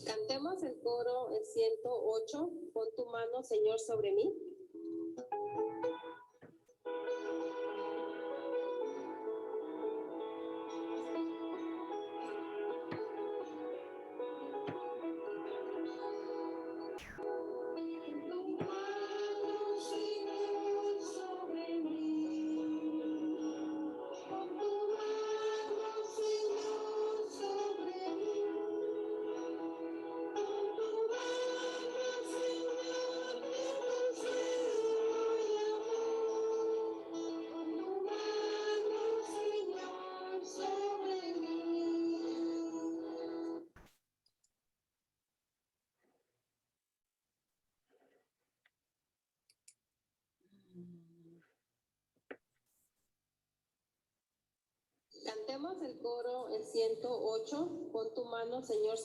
Cantemos el coro, el 108, pon tu mano, Señor, sobre mí. Cantemos el coro, el 108, pon tu mano, Señor.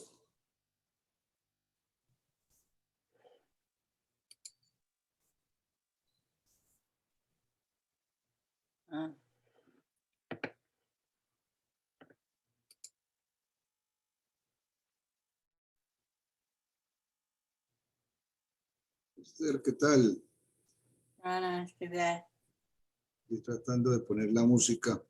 Esther, ¿qué tal? ¿Qué tal? Estoy tratando de poner la música.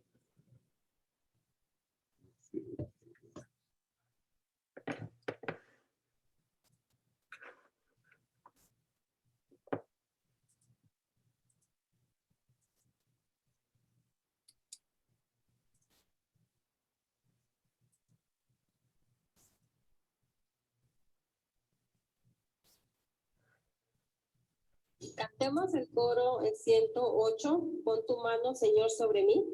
Cantemos el coro, el 108, pon tu mano, Señor, sobre mí.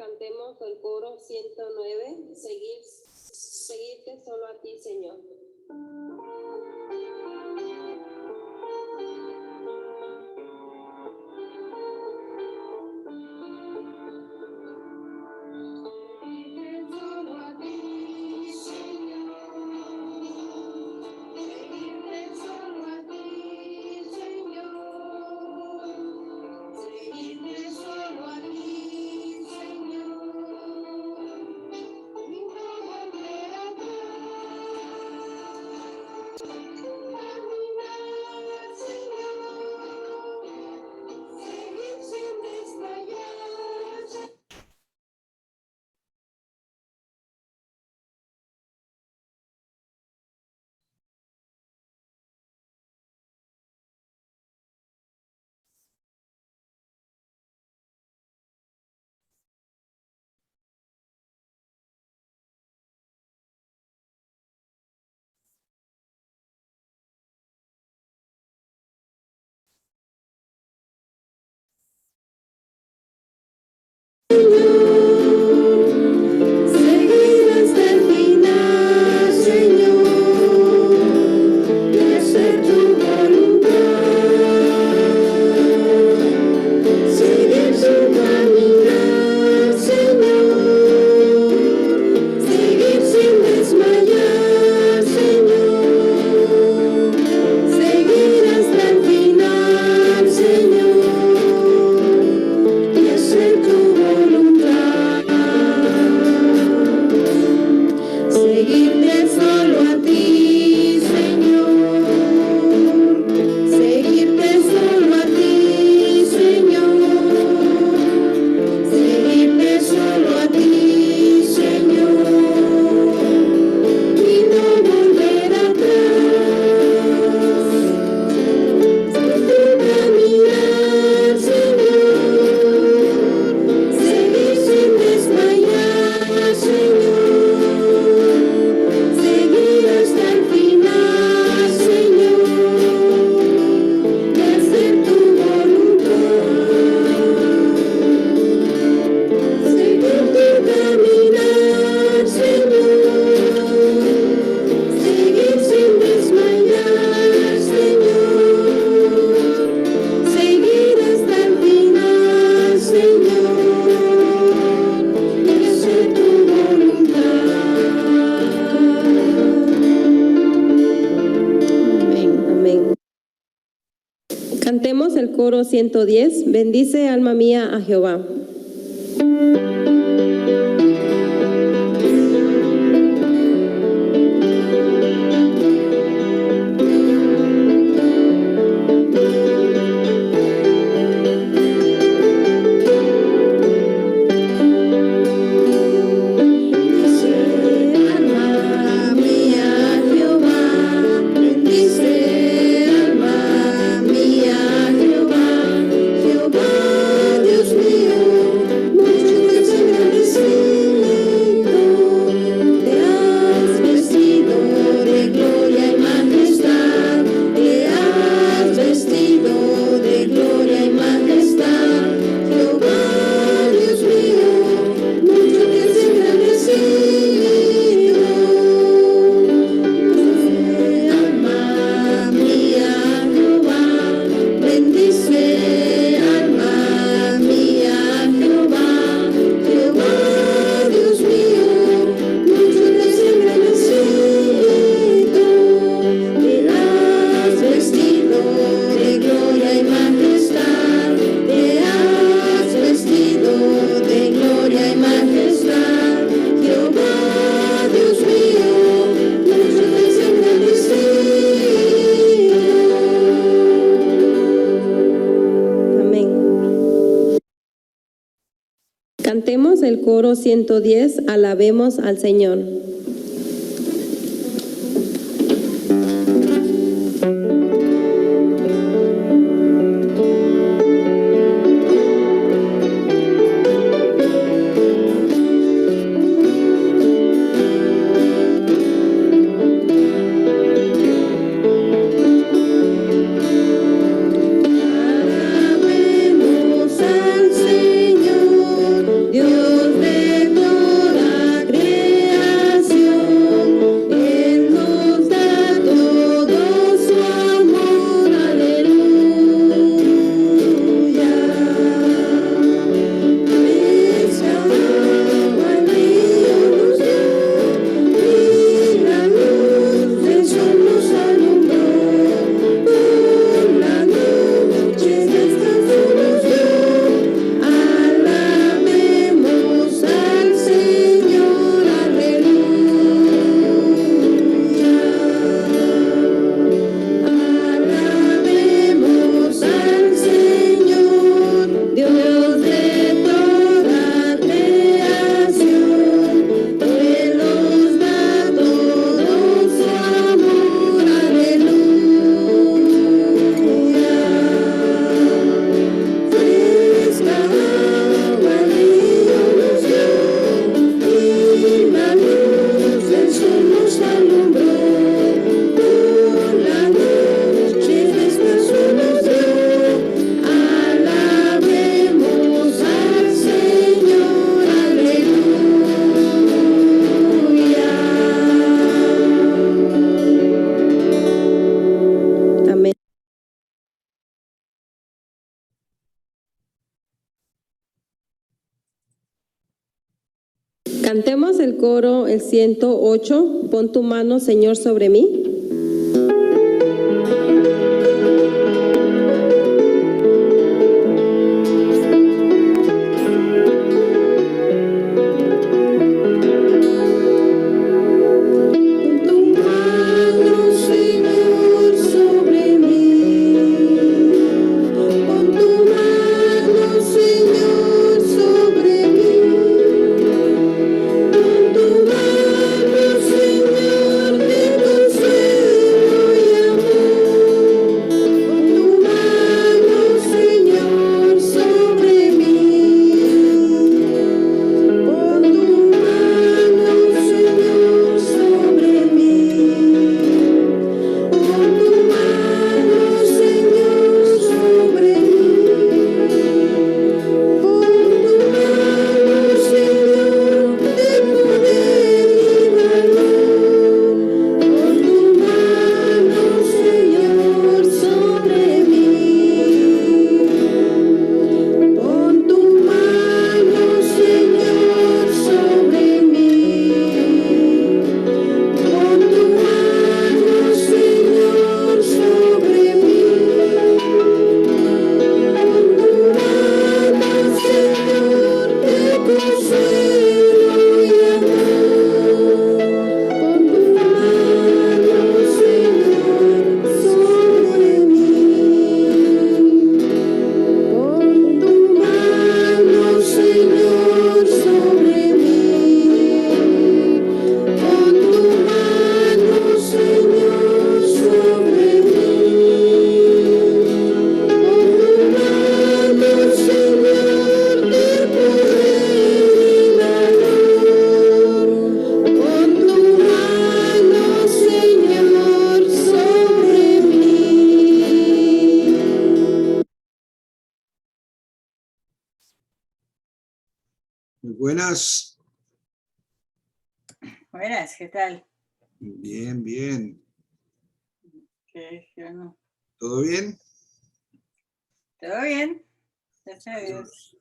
Cantemos el coro 109, seguirte solo a ti, Señor. Seguir hasta el final, Señor, y hacer tu voluntad. Seguir su caminar, Señor. Seguir sin desmayar, Señor. Seguir hasta el final, Señor, y hacer tu voluntad. Seguirte solo a ti, Señor. Seguirte solo a ti, Señor. Seguirte solo a ti, Señor. Y no volver atrás. Seguir caminar, Señor. Seguir sin desmayar, Señor. Seguir hasta el final, Señor, y hacer tu voluntad. Seguir tu caminar, Señor. Seguir sin desmayar, Señor. Seguir hasta el final, Señor, y hacer tu voluntad. Amén. Amén. Cantemos el coro 110, bendice alma mía a Jehová. Bendice alma mía Jehová, bendice alma mía Jehová, Jehová Dios mío, mucho te has engrandecido, te has vestido de gloria y majestad, te has vestido de gloria y majestad, Jehová Dios mío, mucho te has engrandecido. Alma mía Jehová, bendice alma mía Jehová, Jehová Dios mío, mucho te has engrandecido, te has vestido de gloria y majestad, te has vestido de gloria y majestad, Jehová Dios mío, mucho te has engrandecido. Amén. Cantemos el coro 110, alabemos al Señor. Alabemos al Señor, Dios Cantemos el coro, el 108. Pon tu mano, Señor, sobre mí. Muy buenas. Buenas, ¿qué tal? Bien, bien. ¿Qué? Yo no. ¿Todo bien? ¿Todo bien? Gracias a Dios.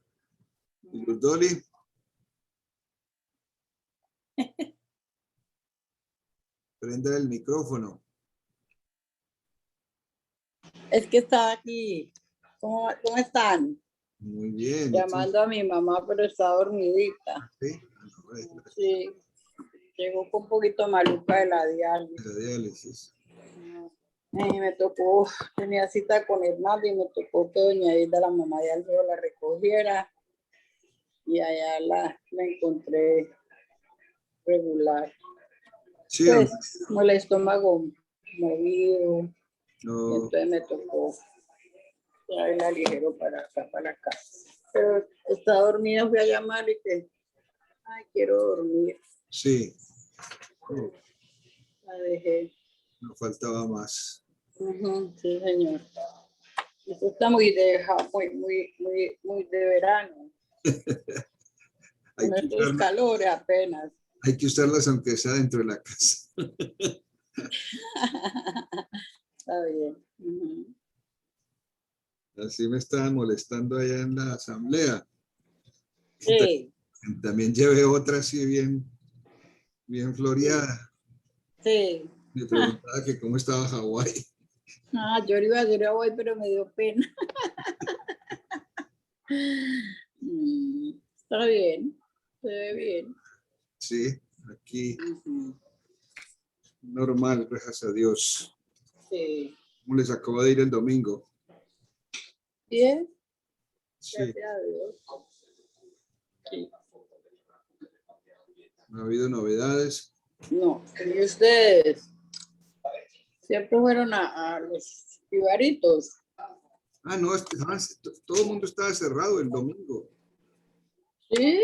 ¿Y Luz Dolly? Prenda el micrófono. Es que estaba aquí. ¿Cómo están? Muy bien. ¿Y tú? Llamando a mi mamá, pero está dormidita. ¿Sí? Sí. Llegó con un poquito maluca de la diálisis. La diálisis. Y me tocó, tenía cita con Hernando y me tocó que doña Hilda, la mamá de Alfredo, la recogiera. Y allá la encontré regular. Sí, Pues, con el estómago movido. no. Entonces me tocó traerla ligero para acá, para la casa. Pero está dormida, fui a llamar y que, ay, quiero dormir. Sí. La dejé. No faltaba más. Sí, señor. Esto está muy muy de verano. Hay Con que estos usarlas, calores apenas. hay que usarlas aunque sea dentro de la casa. Está bien. Así me estaban molestando allá en la asamblea. Sí, También llevé otra así bien floreada. sí. Me preguntaba que cómo estaba Hawái. Ah, yo iba a decir hoy, pero me dio pena. Está bien, se ve bien. Sí, aquí normal, gracias a Dios. Sí. ¿Cómo les acabo de ir el domingo? Bien, Sí, gracias a Dios. Sí. no ha habido novedades. No, y ustedes siempre fueron a los ibaritos. Ah, no, todo el mundo estaba cerrado el domingo. ¿Sí?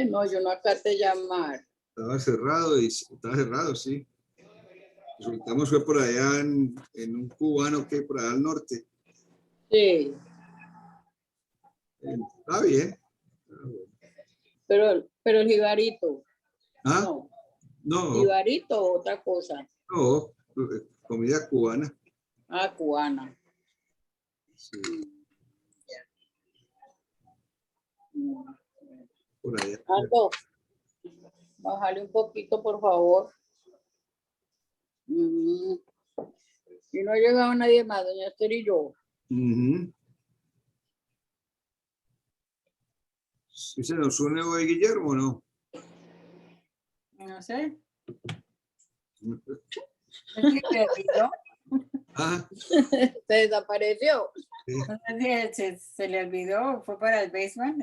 No, yo no acaté llamar. Estaba cerrado, sí. Resultamos fue por allá en un cubano que hay por allá al norte. Sí, Está bien. pero el jibarito. ¿Ah? No, No, jibarito o otra cosa. no, comida cubana. Ah, cubana. Sí. por allá. Aldo, bájale un poquito, por favor. Y no ha llegado nadie más, doña Esther y yo. Ujú. ¿Sí se nos une hoy Guillermo o no? No sé. ¿No se le olvidó? Ah, Se desapareció. sí. No sé si se le olvidó, fue para el basement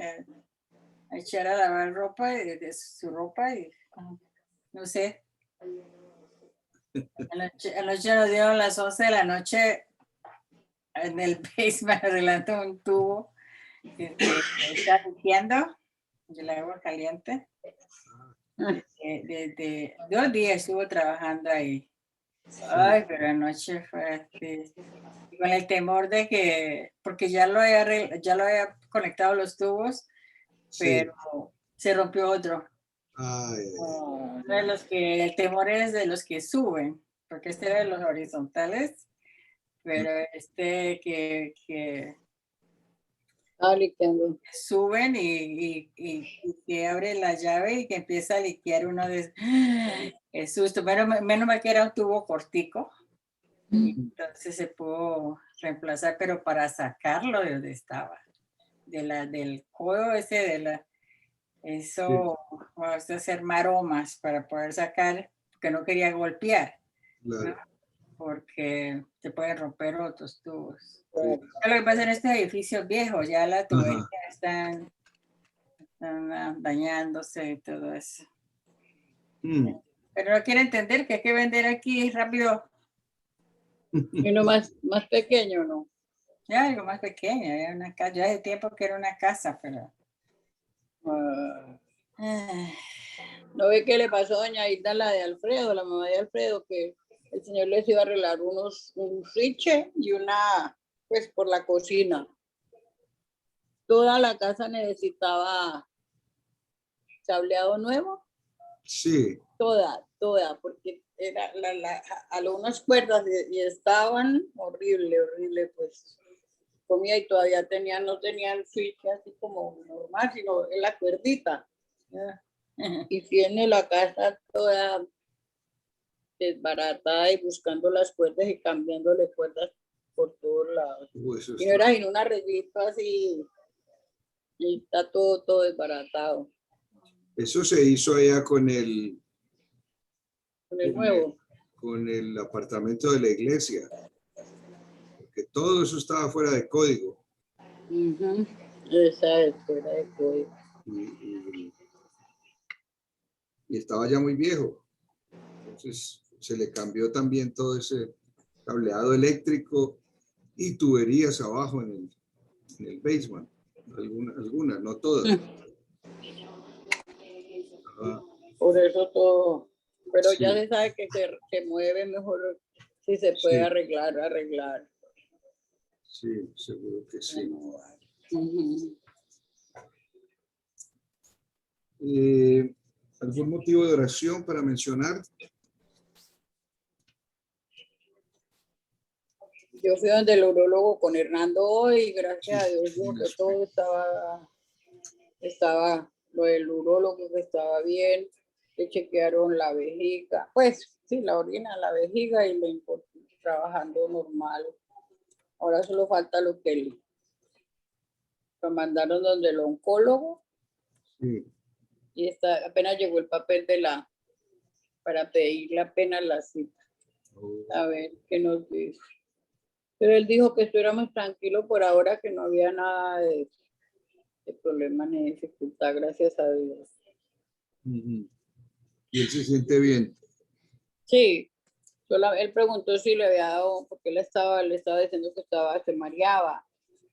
a echar a lavar ropa, de su ropa y no sé. Anoche nos dieron las 11 de la noche en el basement arreglando un tubo que está limpiando del agua caliente. Desde 2 días estuvo trabajando ahí. Ay, pero anoche fue así, con el temor de que, porque ya lo había conectado los tubos, Sí. pero se rompió otro. Ay, De los que, el temor es de los que suben, porque este era de los horizontales, pero este que Estaba liqueando. suben y que abre la llave y que empieza a liquear uno de el susto. Menos mal que era un tubo cortico. Y entonces se pudo reemplazar, pero para sacarlo de donde estaba, del codo ese eso, vamos a hacer maromas para poder sacar, porque no quería golpear, claro. porque se pueden romper otros tubos. Sí. Lo que pasa en estos edificios viejos, ya las tuberías Ajá. están dañándose y todo eso. Pero no quiere entender que hay que vender aquí rápido. Y uno más pequeño, ¿no? Ya algo más pequeño, ya hace tiempo que era una casa, pero... ¿No ve qué le pasó a doña Hilda, la de Alfredo, la mamá de Alfredo, que el señor les iba a arreglar un switch y una, pues, por la cocina? Toda la casa necesitaba cableado nuevo, Sí. toda, porque era algunas cuerdas y estaban horrible, pues comía y todavía no tenían switch así como normal, sino en la cuerdita. Y tiene la casa toda desbaratada y buscando las cuerdas y cambiándole cuerdas por todos lados. Eso Y no era en un arreglito así, y está todo desbaratado. Eso se hizo allá con el Nuevo. con el apartamento de la iglesia, porque todo eso estaba fuera de código. Esa es fuera de código. Y estaba ya muy viejo. Entonces se le cambió también todo ese cableado eléctrico y tuberías abajo en el basement. Algunas, no todas. Por eso todo. Pero Sí. ya se sabe que se mueve mejor si se puede Sí. arreglar. Sí, seguro que sí. ¿Algún motivo de oración para mencionar? Yo fui donde el urólogo con Hernando hoy, gracias a Dios, dijo que todo estaba, lo del urólogo que estaba bien, le chequearon la vejiga, pues sí, la orina, la vejiga y le trabajando normal. Ahora solo falta lo que lo mandaron donde el oncólogo. Sí. Y apenas llegó el papel para pedirle apenas la cita. A ver qué nos dice. Pero él dijo que estuviéramos tranquilos por ahora, que no había nada de problema ni dificultad, gracias a Dios. Y él se siente bien. Sí, él preguntó si le había dado, porque le estaba diciendo que se mareaba.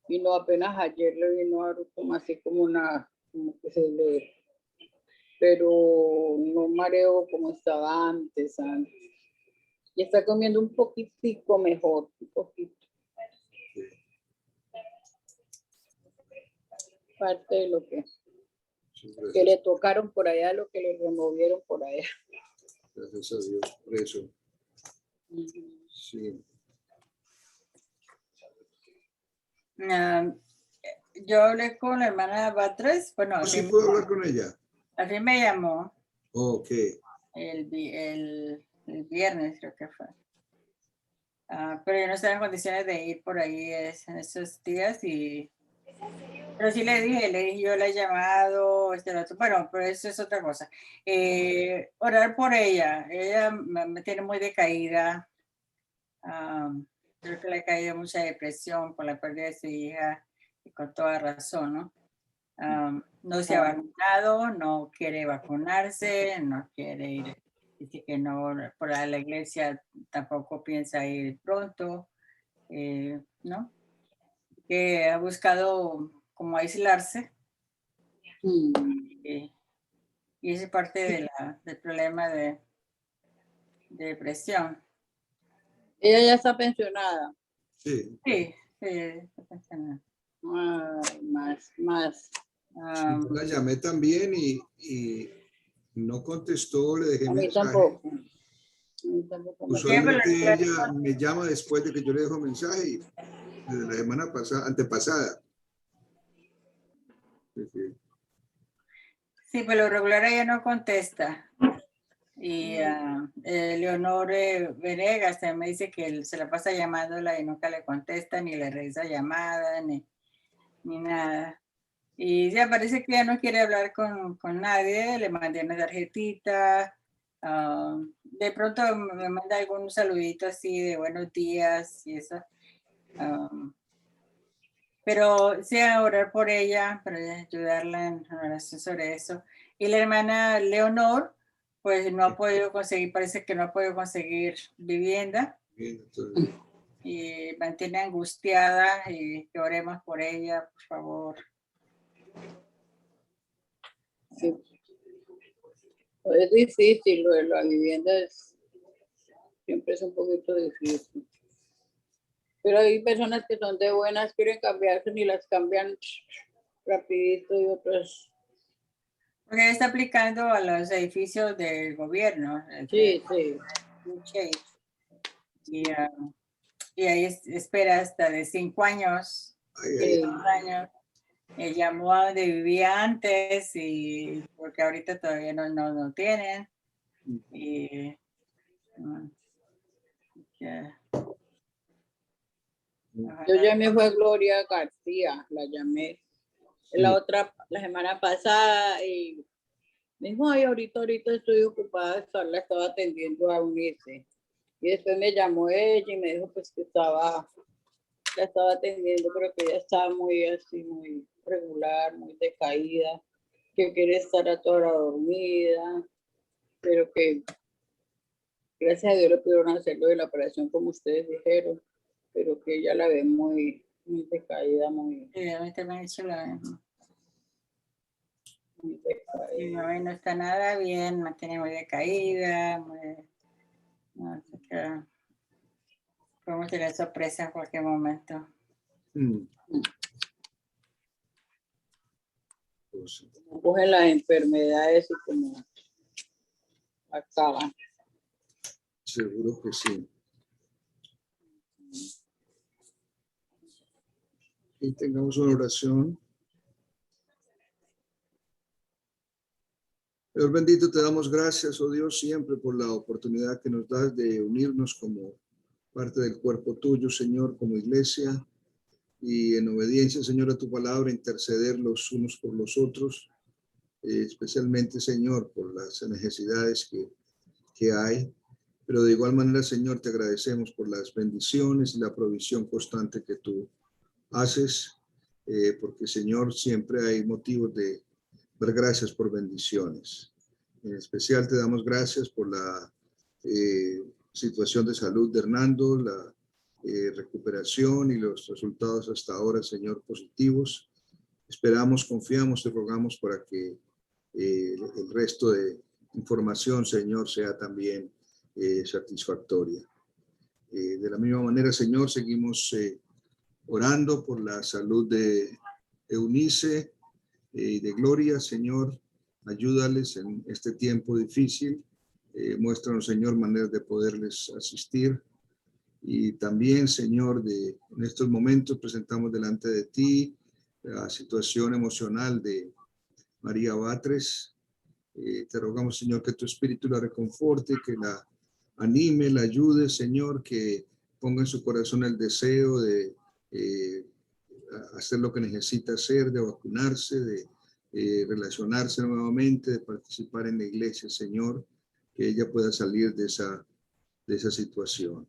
Y no, apenas ayer le vino algo como así como que se le... Pero no mareo como estaba antes. Y está comiendo un poquitico mejor, un poquito. Parte de lo que le tocaron por allá, lo que le removieron por allá. Gracias a Dios por eso. Sí. yo hablé con la hermana Batres, bueno, ¿O sí puedo hablar con ella? al fin me llamó Ok. el viernes, creo que fue. Pero yo no estaba en condiciones de ir por ahí en esos días pero sí le dije yo la he llamado, bueno, pero eso es otra cosa. Orar por ella me tiene muy decaída. Creo que le ha caído mucha depresión por la pérdida de su hija y con toda razón, ¿no? No se ha vacunado, no quiere vacunarse, no quiere ir, dice que no, por la iglesia tampoco piensa ir pronto, ¿no? Que ha buscado como aislarse y es parte del problema de depresión. Ella ya está pensionada. Sí. Sí, está pensando. Ay, más. Yo la llamé también y no contestó, le dejé A mí mensaje. tampoco. A mí tampoco me Usualmente ella me llama después de que yo le dejo mensaje y desde la semana pasada, antepasada. Sí, sí. Sí, pero lo regular ella no contesta. Y Leonor Venegas también me dice que él se la pasa llamándola y nunca le contesta, ni le regresa llamada, ni nada. Y ya parece que ya no quiere hablar con nadie, le mandé una tarjetita. De pronto me manda algún saludito así de buenos días y eso. Pero sí, a orar por ella, para ayudarla en oración sobre eso. Y la hermana Leonor, pues no ha podido conseguir, parece que no ha podido conseguir vivienda Bien, entonces, y mantiene angustiada y que oremos por ella, por favor. Sí. Es difícil, lo de la vivienda siempre es un poquito difícil. Pero hay personas que son de buenas, quieren cambiarse y las cambian rapidito y otras. Porque ella está aplicando a los edificios del gobierno. Sí, sí. Y ahí espera hasta de 5 años. ay, Sí. ay, 2 años. Llamó a donde vivía antes y porque ahorita todavía no tienen. Y, Yo llamé fue a Gloria García, la llamé la semana pasada y me dijo, ay, ahorita estoy ocupada, la estaba atendiendo a unirse. Y después me llamó ella y me dijo pues que la estaba atendiendo, pero que ella estaba muy así, muy regular, muy decaída, que quiere estar a toda hora dormida, pero que gracias a Dios le pudieron hacerlo de la operación como ustedes dijeron, pero que ella la ve muy, muy decaída, muy a mí también me ha dicho lo mismo. muy decaída. No está nada bien, me tiene muy decaída, no sé qué. Podemos tener sorpresa en cualquier momento. pues, Cogen las enfermedades y como acaban. seguro que sí. Y tengamos una oración. Señor bendito, te damos gracias, oh Dios, siempre por la oportunidad que nos das de unirnos como parte del cuerpo tuyo, Señor, como iglesia, y en obediencia, Señor, a tu palabra, interceder los unos por los otros, especialmente, Señor, por las necesidades que hay. Pero de igual manera, Señor, te agradecemos por las bendiciones y la provisión constante que tú haces, porque, Señor, siempre hay motivos de dar gracias por bendiciones. En especial te damos gracias por la situación de salud de Hernando, la recuperación y los resultados hasta ahora, Señor, positivos. Esperamos, confiamos y rogamos para que el resto de información, Señor, sea también satisfactoria. De la misma manera, Señor, seguimos orando por la salud de Eunice y de Gloria, Señor. Ayúdales en este tiempo difícil. Muéstranos, Señor, maneras de poderles asistir. Y también, Señor, en estos momentos presentamos delante de ti la situación emocional de María Batres. Te rogamos, Señor, que tu Espíritu la reconforte, que la anime, la ayude, Señor, que ponga en su corazón el deseo de hacer lo que necesita hacer, de vacunarse, de relacionarse nuevamente, de participar en la iglesia, Señor, que ella pueda salir de esa situación.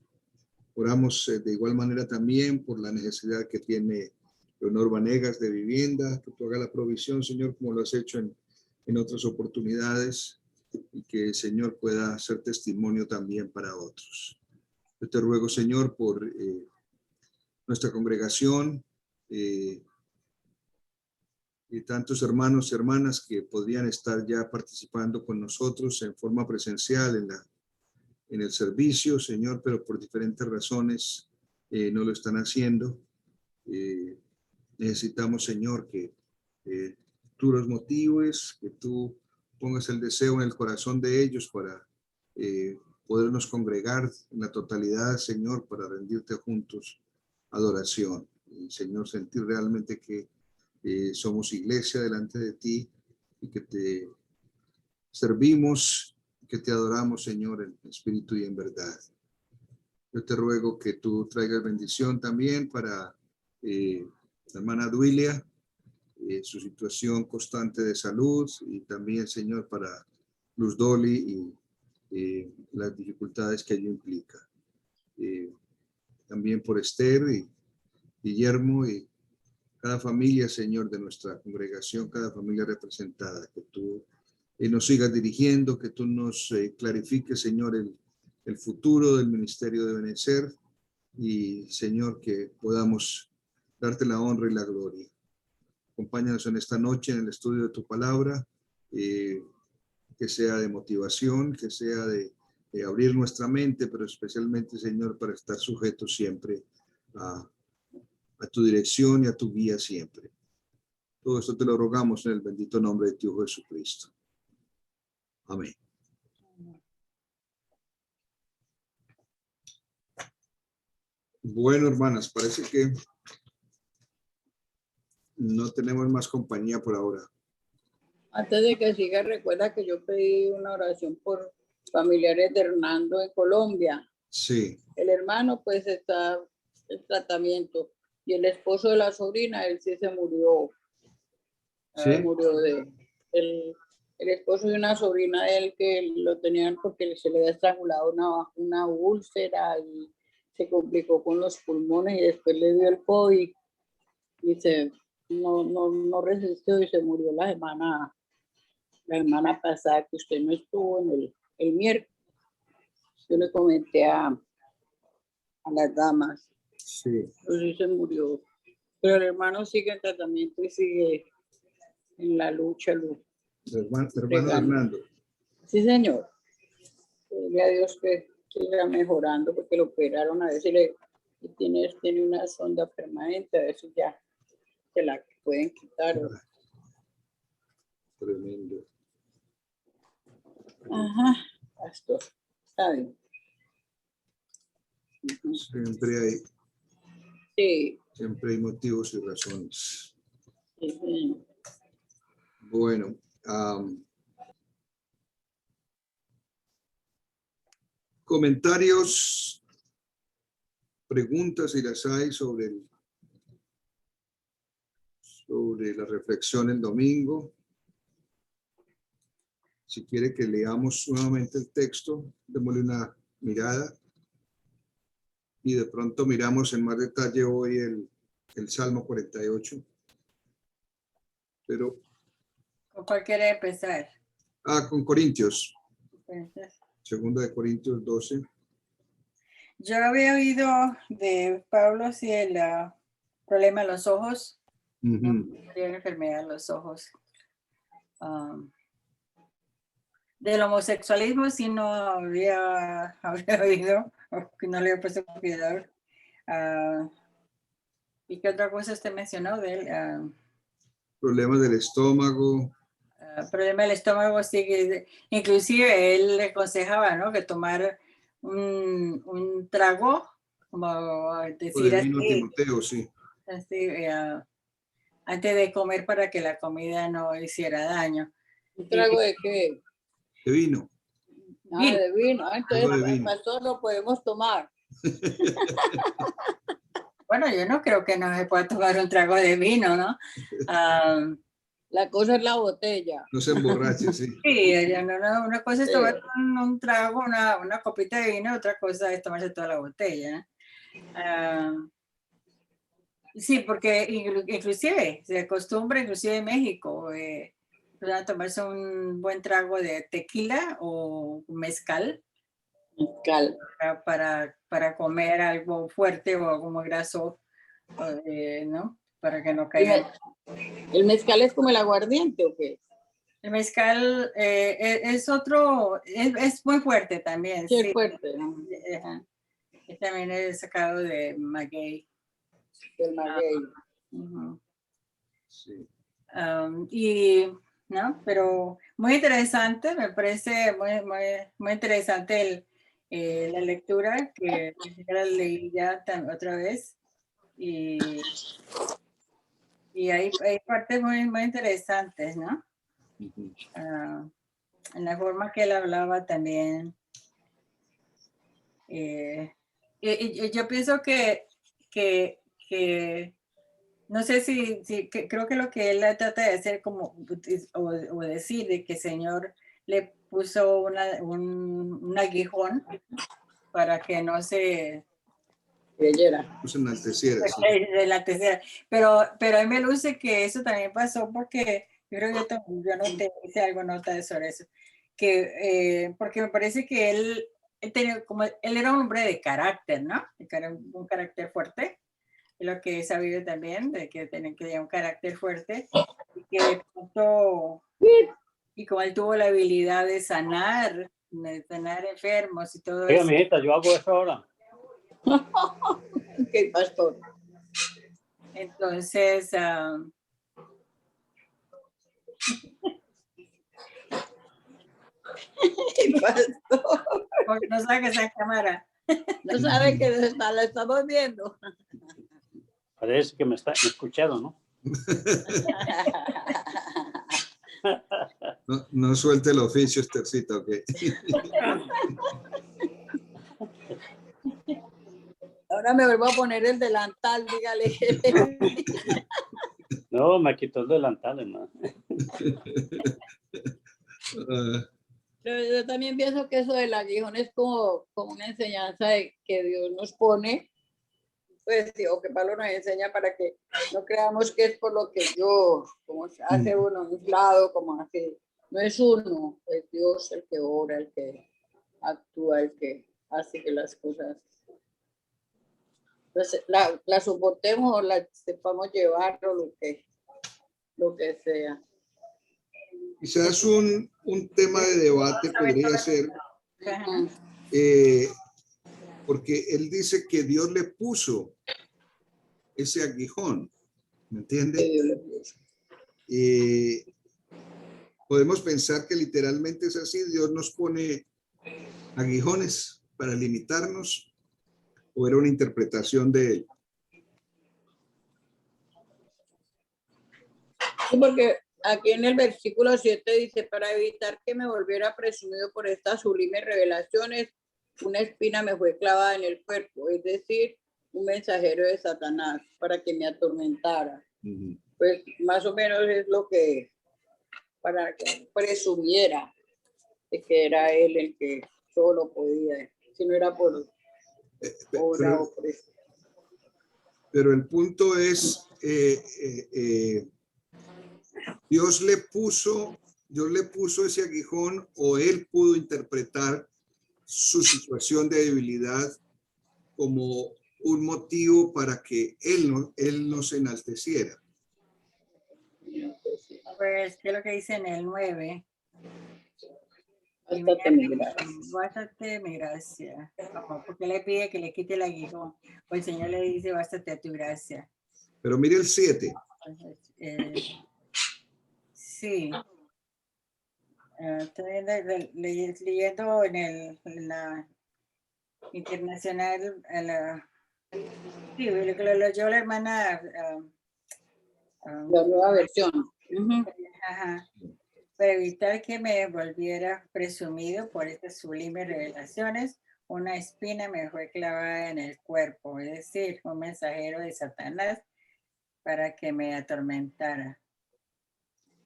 Oramos de igual manera también por la necesidad que tiene Leonor Vanegas de vivienda, que tú hagas la provisión, Señor, como lo has hecho en otras oportunidades, y que el Señor pueda ser testimonio también para otros. Yo te ruego, Señor, por nuestra congregación, y tantos hermanos y hermanas que podrían estar ya participando con nosotros en forma presencial en el servicio, Señor, pero por diferentes razones no lo están haciendo. Necesitamos, Señor, que tú los motives, que tú pongas el deseo en el corazón de ellos para podernos congregar en la totalidad, Señor, para rendirte juntos adoración. Y, Señor, sentir realmente que somos iglesia delante de ti y que te servimos, que te adoramos, Señor, en espíritu y en verdad. Yo te ruego que tú traigas bendición también para la hermana Duilia, su situación constante de salud, y también, Señor, para Luz Dolly y las dificultades que ello implica. También por Esther y Guillermo y cada familia, Señor, de nuestra congregación, cada familia representada, que tú nos sigas dirigiendo, que tú nos clarifiques, Señor, el futuro del ministerio de Benecer, y, Señor, que podamos darte la honra y la gloria. Acompáñanos en esta noche en el estudio de tu palabra, que sea de motivación, que sea de abrir nuestra mente, pero especialmente, Señor, para estar sujetos siempre a tu dirección y a tu guía siempre. Todo esto te lo rogamos en el bendito nombre de tu Hijo Jesucristo. Amén. Bueno, hermanas, parece que no tenemos más compañía por ahora. Antes de que siga, recuerda que yo pedí una oración por familiares de Hernando en Colombia. Sí. El hermano pues está en tratamiento y el esposo de la sobrina, él sí se murió. ¿Sí? Murió el esposo de una sobrina de él que lo tenían porque se le había estrangulado una úlcera y se complicó con los pulmones y después le dio el COVID y no resistió y se murió la semana pasada, que usted no estuvo en el miércoles. Yo le comenté a las damas. Sí. Pues sí se murió. Pero el hermano sigue en tratamiento y sigue en la lucha. Hermano Hernando. Sí, señor. Dile a Dios que siga mejorando porque lo operaron, a ver si tiene una sonda permanente, a ver si ya se la pueden quitar. Tremendo. Ajá, pastor. Está bien. Siempre hay motivos y razones. Sí. Bueno, comentarios, preguntas si las hay sobre la reflexión el domingo. Si quiere que leamos nuevamente el texto, démosle una mirada. Y de pronto miramos en más detalle hoy el Salmo 48. Pero... ¿Con cuál quiere empezar? Con Corintios. Entonces, Segunda de Corintios 12. yo había oído de Pablo si el problema de los ojos. No, tenía enfermedad en los ojos. Del homosexualismo sí no habría oído, que no le había puesto cuidado. ¿Y qué otra cosa usted mencionó de él? Problemas del estómago. Problema del estómago, sí, que inclusive él le aconsejaba, ¿no?, que tomar un trago, como decir por el vino así. Timoteo, sí. Así, antes de comer para que la comida no hiciera daño. ¿Un trago de qué? De vino. Ah, Vino. de vino. Ah, entonces, Trago de vino. pastor, lo podemos tomar. Bueno, yo no creo que no se pueda tomar un trago de vino, ¿no? Ah, La cosa es la botella. No se emborrache, sí. sí, una cosa es tomar Sí. un trago, una copita de vino, otra cosa es tomarse toda la botella. Ah, sí, porque inclusive se acostumbra, inclusive en México, a tomarse un buen trago de tequila o mezcal Cal. para comer algo fuerte o algo muy graso, ¿no? Para que no caiga. ¿El mezcal es como el aguardiente o qué? El mezcal es otro, es muy fuerte también. Sí, Sí. es fuerte, ¿no? Ajá. También es sacado de maguey. El maguey. Ujú. Sí. Y, ¿no? Pero muy interesante, me parece muy interesante la lectura que ya la leí ya otra vez. Y hay partes muy interesantes, ¿no? Ujú. En la forma que él hablaba también. Y yo pienso que no sé si creo que lo que él trata de hacer como o decir de que el Señor le puso un aguijón para que no se Creyera. Pues enalteciera, sí. de la tercera. Pero a mí me luce que eso también pasó porque yo creo que yo no te hice algo nota sobre eso. Porque me parece que él tenía como él era un hombre de carácter, ¿no? Un carácter fuerte. Es lo que he sabido también, de que tenía un carácter fuerte y que de pronto, y como él tuvo la habilidad de sanar enfermos y todo Oiga, eso. mijita, yo hago eso ahora. ¿Qué pastor? Entonces, ¿Qué pastor? porque no sabe que esa cámara. No sabe que la estamos viendo. Parece que me escucharon, ¿no? No suelte el oficio, Estercita, ok. Ahora me vuelvo a poner el delantal, dígale. No, me quitó el delantal, hermano. Ah, Yo también pienso que eso del aguijón es como una enseñanza de que Dios nos pone, pues, o que Pablo nos enseña para que no creamos que es por lo que yo, como se hace uno a un lado, como así. No es uno, es Dios el que obra, el que actúa, el que hace que las cosas la soportemos o la sepamos llevar o lo que sea. quizás un tema de debate podría ser, Ajá. porque él dice que Dios le puso ese aguijón, ¿me entiende? Que Dios le puso. Podemos pensar que literalmente es así, Dios nos pone aguijones para limitarnos, o era una interpretación de él. Sí, porque aquí en el versículo 7 dice, para evitar que me volviera presumido por estas sublimes revelaciones, una espina me fue clavada en el cuerpo, es decir, un mensajero de Satanás para que me atormentara. Ujú. Pues más o menos es lo que, para que presumiera de que era él el que solo podía, si no era por obra o por eso. Pero el punto es, Dios le puso ese aguijón, o él pudo interpretar su situación de debilidad como un motivo para que él no se enalteciera. Pues, ¿qué es lo que dice en el 9? Bástate mi gracia. Bástate mi gracia. Ojo, porque le pide que le quite el aguijón. O el Señor le dice, bástate a tu gracia. Pero mire el 7. Entonces, sí. Estoy leyendo en la internacional, sí, lo que lo leyó la hermana La nueva versión. Ujú. Ajá. Para evitar que me volviera presumido por estas sublimes revelaciones, una espina me fue clavada en el cuerpo, es decir, un mensajero de Satanás para que me atormentara.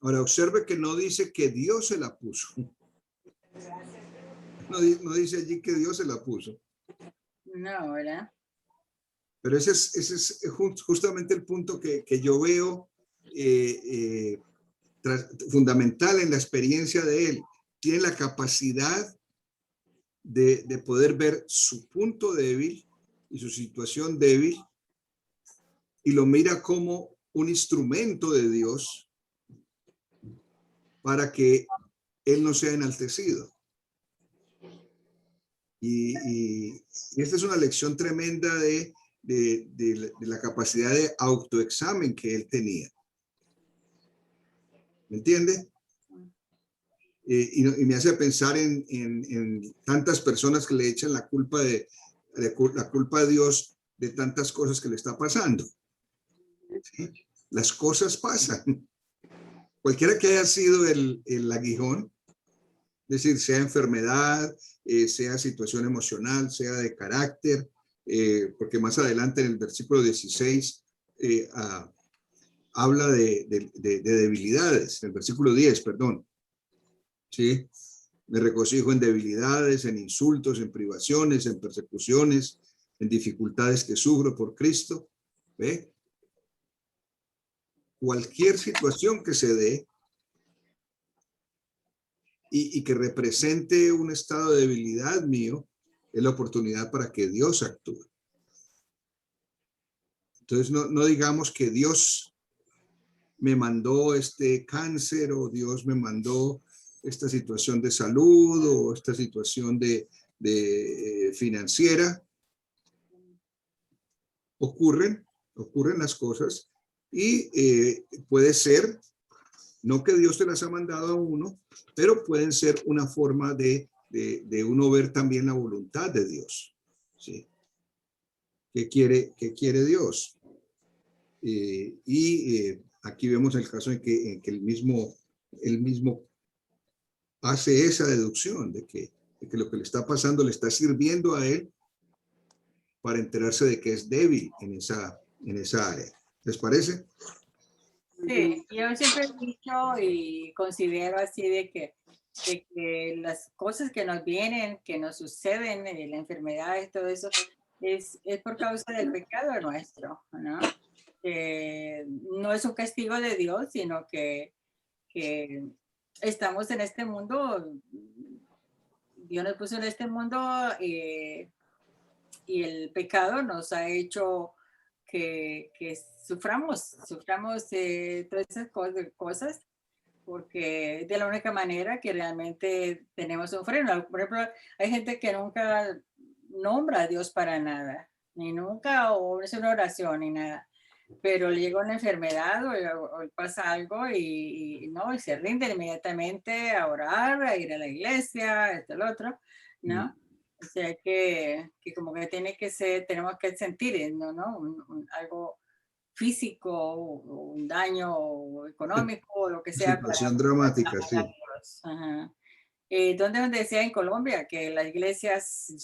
Ahora observe que no dice que Dios se la puso. No dice allí que Dios se la puso. No, ¿verdad? Pero ese es justamente el punto que yo veo fundamental en la experiencia de él. Tiene la capacidad de poder ver su punto débil y su situación débil y lo mira como un instrumento de Dios para que él no sea enaltecido. Y esta es una lección tremenda de la capacidad de autoexamen que él tenía. ¿Me entiende? Y me hace pensar en tantas personas que le echan la culpa la culpa a Dios de tantas cosas que le está pasando. ¿Sí? Las cosas pasan. Cualquiera que haya sido el aguijón, es decir, sea enfermedad, sea situación emocional, sea de carácter, porque más adelante en el versículo 16 habla de debilidades, en el versículo 10, perdón. ¿Sí? Me regocijo en debilidades, en insultos, en privaciones, en persecuciones, en dificultades que sufro por Cristo. ¿Ve? Cualquier situación que se dé y que represente un estado de debilidad mío, es la oportunidad para que Dios actúe. Entonces, no digamos que Dios me mandó este cáncer o Dios me mandó esta situación de salud o esta situación de financiera. Ocurren las cosas y puede ser, no que Dios te las ha mandado a uno, pero pueden ser una forma de uno ver también la voluntad de Dios. ¿Sí? ¿Qué quiere Dios? Aquí vemos el caso en que él mismo hace esa deducción de que lo que le está pasando le está sirviendo a él para enterarse de que es débil en esa área. ¿Les parece? Sí, yo siempre he dicho y considero así de que las cosas que nos vienen, que nos suceden, la enfermedad y todo eso, es por causa del pecado nuestro, ¿no? No es un castigo de Dios, sino que estamos en este mundo, Dios nos puso en este mundo y el pecado nos ha hecho que suframos todas esas cosas, porque de la única manera que realmente tenemos un freno. Por ejemplo, hay gente que nunca nombra a Dios para nada, ni nunca o es una oración ni nada, pero le llega una enfermedad o pasa algo y se rinden inmediatamente a orar, a ir a la iglesia, esto, el otro, ¿no? O sea que como que tiene que ser, tenemos que sentir, ¿no? Algo físico, o un daño económico, o lo que sea. Situación dramática, sí. Ajá. ¿Dónde decía en Colombia que las iglesias,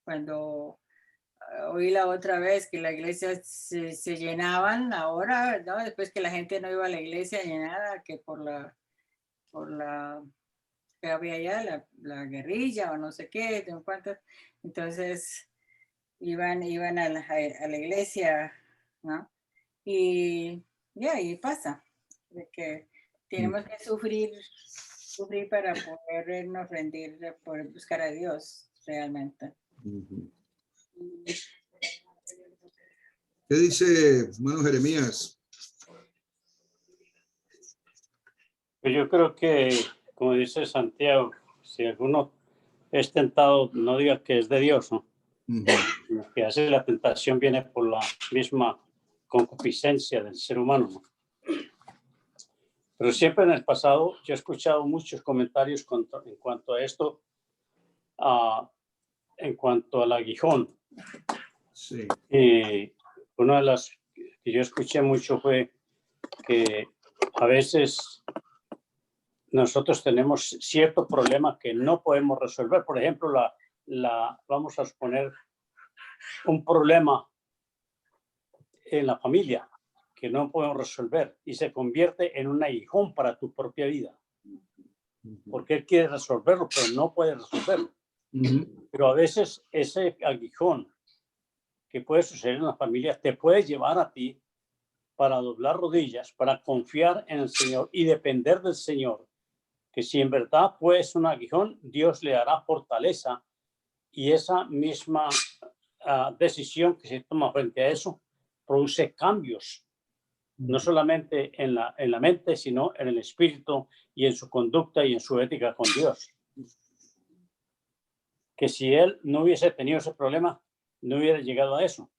cuando oí la otra vez que las iglesias se llenaban ahora, ¿no? Después que la gente no iba a la iglesia ni nada, que por la que había ya la guerrilla o no sé qué, no cuántas. Entonces iban a la iglesia, ¿no? Y ahí pasa, de que tenemos que sufrir para podernos rendir, poder buscar a Dios realmente. ¿Qué dice hermano Jeremías? Pues yo creo que, como dice Santiago, si alguno es tentado, no diga que es de Dios, ¿no? Lo que hace la tentación viene por la misma concupiscencia del ser humano, ¿no? Pero siempre en el pasado yo he escuchado muchos comentarios en cuanto a esto, en cuanto al aguijón. Sí. Una de las que yo escuché mucho fue que a veces nosotros tenemos cierto problema que no podemos resolver. Por ejemplo, vamos a suponer un problema en la familia que no podemos resolver y se convierte en un aguijón para tu propia vida. Porque él quiere resolverlo, pero no puede resolverlo. Pero a veces ese aguijón que puede suceder en la familia te puede llevar a ti para doblar rodillas, para confiar en el Señor y depender del Señor, que si en verdad pues un aguijón, Dios le dará fortaleza, y esa misma decisión que se toma frente a eso produce cambios, no solamente en la mente, sino en el espíritu y en su conducta y en su ética con Dios. Que si él no hubiese tenido ese problema, no hubiera llegado a eso.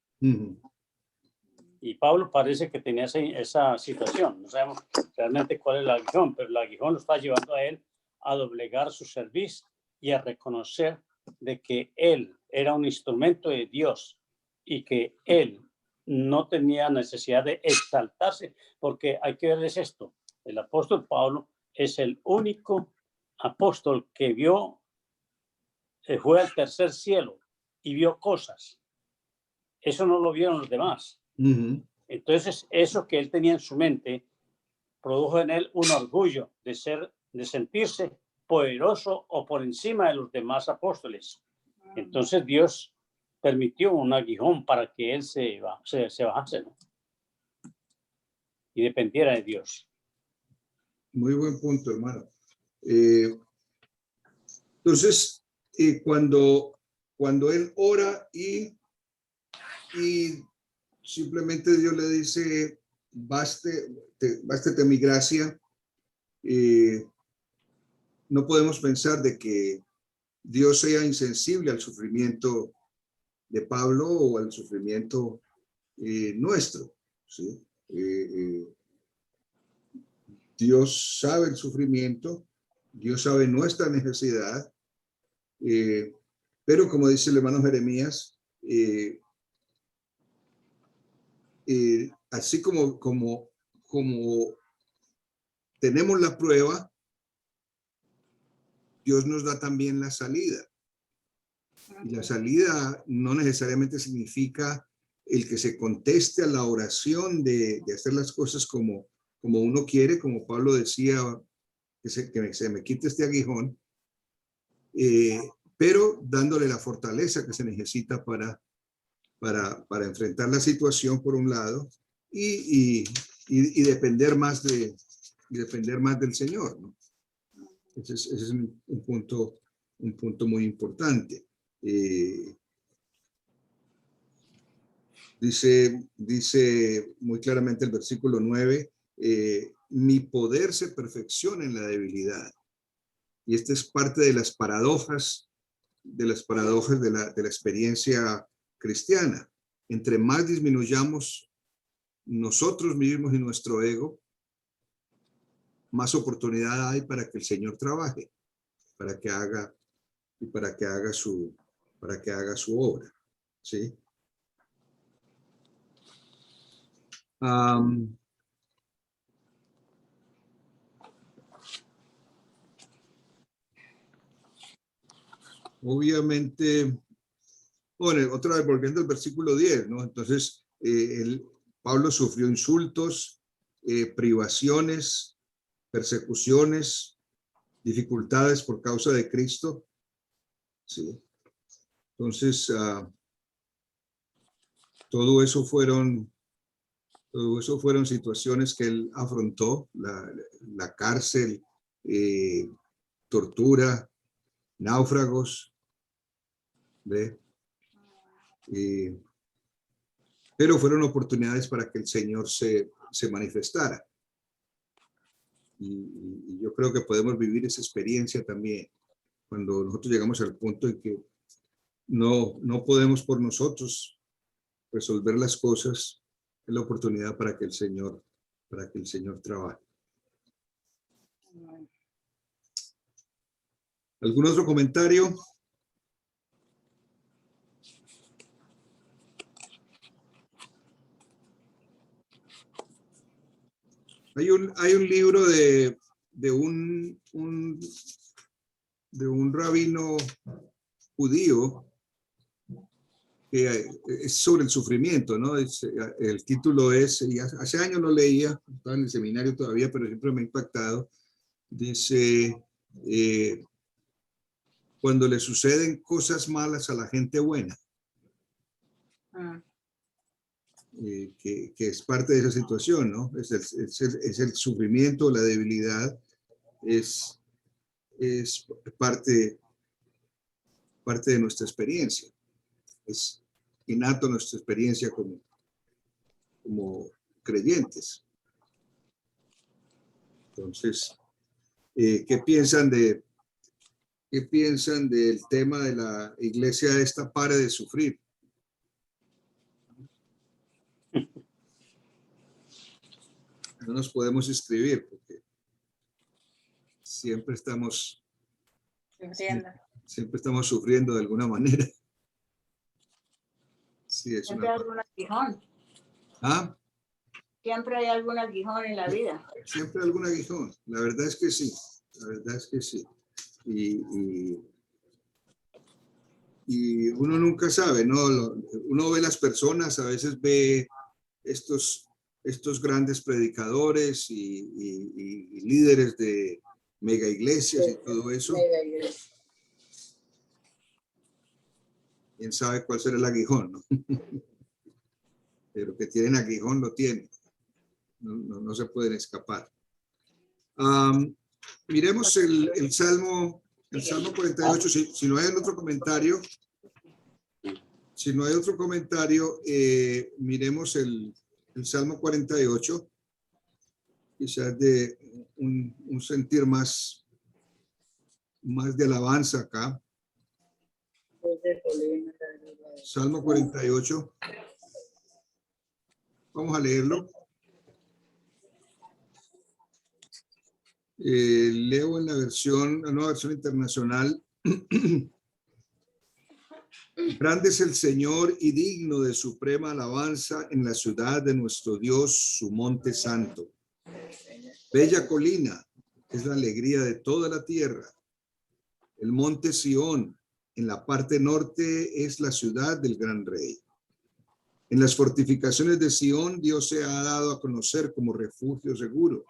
Y Pablo parece que tenía esa situación. No sabemos realmente cuál es el aguijón, pero el aguijón lo está llevando a él a doblegar su servicio y a reconocer de que él era un instrumento de Dios y que él no tenía necesidad de exaltarse, porque hay que verles esto. El apóstol Pablo es el único apóstol que fue al tercer cielo y vio cosas. Eso no lo vieron los demás. Entonces, eso que él tenía en su mente produjo en él un orgullo de sentirse poderoso o por encima de los demás apóstoles. Entonces Dios permitió un aguijón para que él se bajase, ¿no? Y dependiera de Dios. Muy buen punto, hermano. Entonces, cuando él ora y simplemente Dios le dice, bástete mi gracia, no podemos pensar de que Dios sea insensible al sufrimiento de Pablo o al sufrimiento nuestro, ¿sí? Dios sabe el sufrimiento, Dios sabe nuestra necesidad, pero como dice el hermano Jeremías, así como tenemos la prueba, Dios nos da también la salida. Y la salida no necesariamente significa el que se conteste a la oración de hacer las cosas como uno quiere, como Pablo decía, que se me quite este aguijón, pero dándole la fortaleza que se necesita para enfrentar la situación por un lado y depender más del Señor, ¿no? Ese es un punto muy importante. Dice muy claramente el versículo 9, mi poder se perfecciona en la debilidad. Y esta es parte de las paradojas de la experiencia cristiana. Entre más disminuyamos nosotros mismos y nuestro ego, más oportunidad hay para que el Señor trabaje, para que haga su obra, ¿sí? Obviamente, bueno, otra vez volviendo al versículo 10, ¿no? Entonces, Pablo sufrió insultos, privaciones, persecuciones, dificultades por causa de Cristo, ¿sí? Entonces, todo eso fueron situaciones que él afrontó, la cárcel, tortura, náufragos, ¿ve? Pero fueron oportunidades para que el Señor se manifestara. Y yo creo que podemos vivir esa experiencia también cuando nosotros llegamos al punto en que no podemos por nosotros resolver las cosas. Es la oportunidad para que el Señor trabaje. ¿Algún otro comentario? Hay un libro de un rabino judío que es sobre el sufrimiento, ¿no? El título es, y hace años lo leía, estaba en el seminario todavía, pero siempre me ha impactado. Dice, cuando le suceden cosas malas a la gente buena, que es parte de esa situación, ¿no? Es el sufrimiento, la debilidad, es parte de nuestra experiencia. Es innato nuestra experiencia como creyentes. Entonces, ¿qué piensan del tema de la iglesia esta pare de sufrir? No nos podemos inscribir porque siempre estamos sufriendo de alguna manera. Sí, es Siempre hay algún aguijón. ¿Ah? Siempre hay algún aguijón en la vida. Siempre algún aguijón. La verdad es que sí. La verdad es que sí. Y uno nunca sabe, ¿no? Uno ve las personas, a veces ve estos grandes predicadores y líderes de mega iglesias y todo eso. Quién sabe cuál será el aguijón, ¿no? Pero que tienen aguijón lo tienen. No se pueden escapar. Miremos el Salmo 48. Si no hay otro comentario, miremos el Salmo 48. Quizás de un sentir más de alabanza acá. Salmo 48. Vamos a leerlo. Leo en la nueva versión internacional. Grande es el Señor y digno de suprema alabanza en la ciudad de nuestro Dios, su monte santo. Bella colina es la alegría de toda la tierra. El monte Sión, en la parte norte, es la ciudad del gran rey. En las fortificaciones de Sión, Dios se ha dado a conocer como refugio seguro.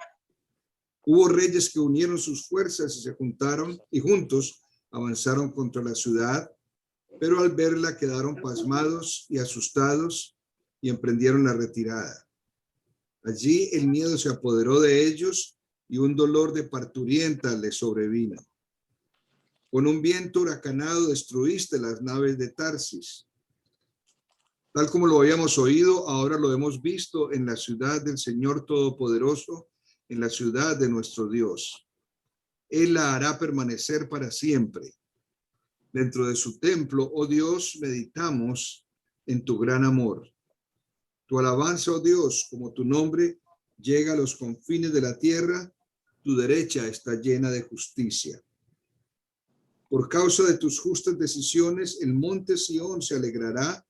Hubo reyes que unieron sus fuerzas y se juntaron y juntos avanzaron contra la ciudad, pero al verla quedaron pasmados y asustados y emprendieron la retirada. Allí el miedo se apoderó de ellos y un dolor de parturienta les sobrevino. Con un viento huracanado destruiste las naves de Tarsis. Tal como lo habíamos oído, ahora lo hemos visto en la ciudad del Señor Todopoderoso, en la ciudad de nuestro Dios. Él la hará permanecer para siempre. Dentro de su templo, oh Dios, meditamos en tu gran amor. Tu alabanza, oh Dios, como tu nombre, llega a los confines de la tierra, tu derecha está llena de justicia. Por causa de tus justas decisiones, el monte Sión se alegrará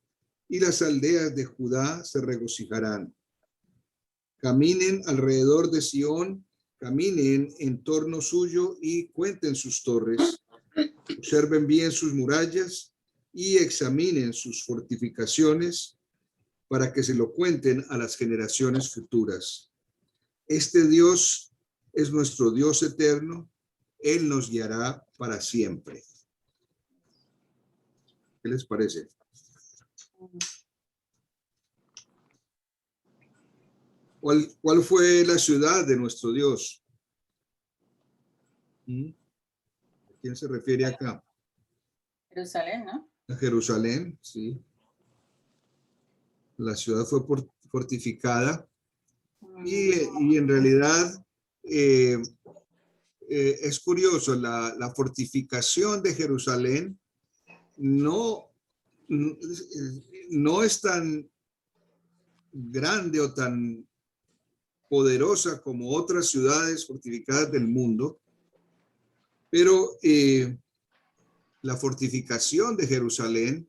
y las aldeas de Judá se regocijarán. Caminen alrededor de Sión, caminen en torno suyo y cuenten sus torres. Observen bien sus murallas y examinen sus fortificaciones para que se lo cuenten a las generaciones futuras. Este Dios es nuestro Dios eterno. Él nos guiará para siempre. ¿Qué les parece? ¿Cuál fue la ciudad de nuestro Dios? ¿A quién se refiere acá? Jerusalén, ¿no? A Jerusalén, sí. La ciudad fue fortificada y en realidad es curioso, la fortificación de Jerusalén no es tan grande o tan poderosa como otras ciudades fortificadas del mundo, pero la fortificación de Jerusalén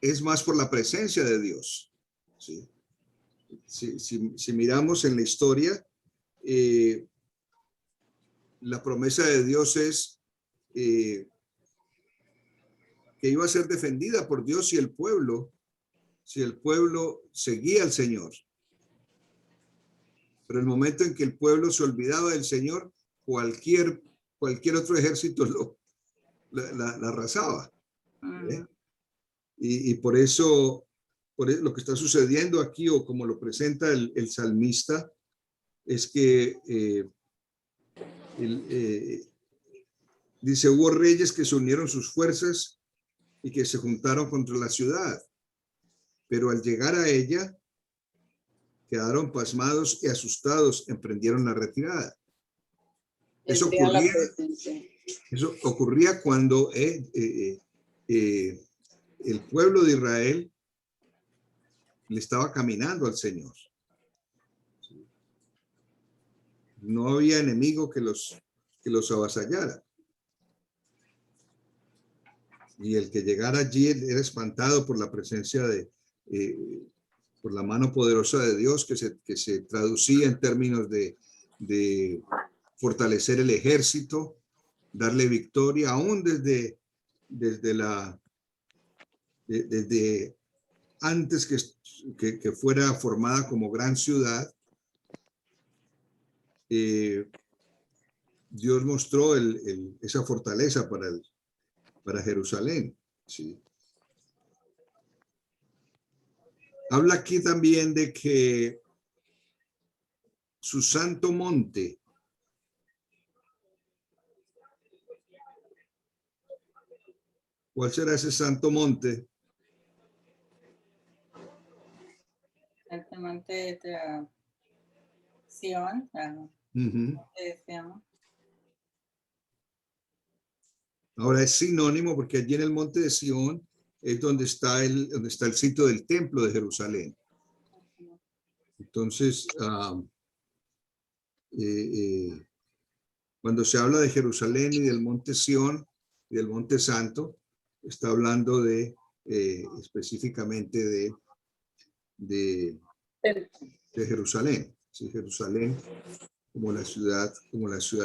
es más por la presencia de Dios, ¿sí? si miramos en la historia, la promesa de Dios es que iba a ser defendida por Dios si el pueblo seguía al Señor. Pero el momento en que el pueblo se olvidaba del Señor, cualquier otro ejército la arrasaba. Y por eso lo que está sucediendo aquí, o como lo presenta el salmista, es que dice, hubo reyes que se unieron sus fuerzas y que se juntaron contra la ciudad, pero al llegar a ella, quedaron pasmados y asustados, emprendieron la retirada. Eso ocurría cuando el pueblo de Israel le estaba caminando al Señor. No había enemigo que los avasallara. Y el que llegara allí era espantado por la presencia por la mano poderosa de Dios, que se traducía en términos de fortalecer el ejército, darle victoria, aún desde antes que fuera formada como gran ciudad. Dios mostró esa fortaleza para Jerusalén. ¿Sí? Habla aquí también de que su santo monte, ¿cuál será ese santo monte? Santo monte de Sion. Ahora es sinónimo porque allí en el monte de Sion es donde está el sitio del templo de Jerusalén. Entonces, cuando se habla de Jerusalén y del monte Sion y del monte Santo, está hablando específicamente de Jerusalén. Sí, Jerusalén como la ciudad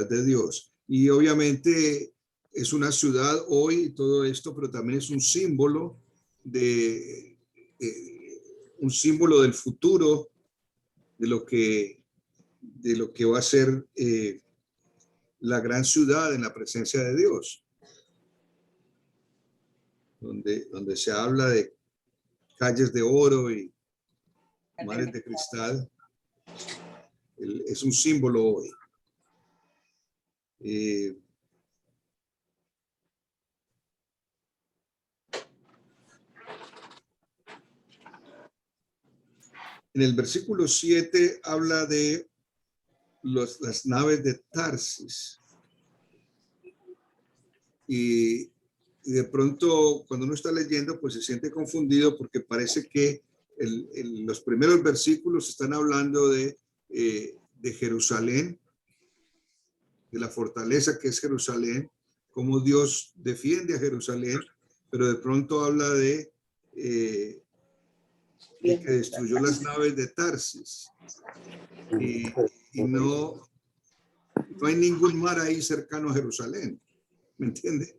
de Dios. Y obviamente es una ciudad hoy y todo esto, pero también es un símbolo del futuro, de lo que va a ser la gran ciudad en la presencia de Dios, donde se habla de calles de oro y mares de cristal. Es un símbolo hoy. En el versículo 7 habla de las naves de Tarsis. Y de pronto, cuando uno está leyendo, pues se siente confundido porque parece que los primeros versículos están hablando de Jerusalén, de la fortaleza que es Jerusalén, cómo Dios defiende a Jerusalén, pero de pronto habla de que destruyó las naves de Tarsis. Y no hay ningún mar ahí cercano a Jerusalén. ¿Me entiende?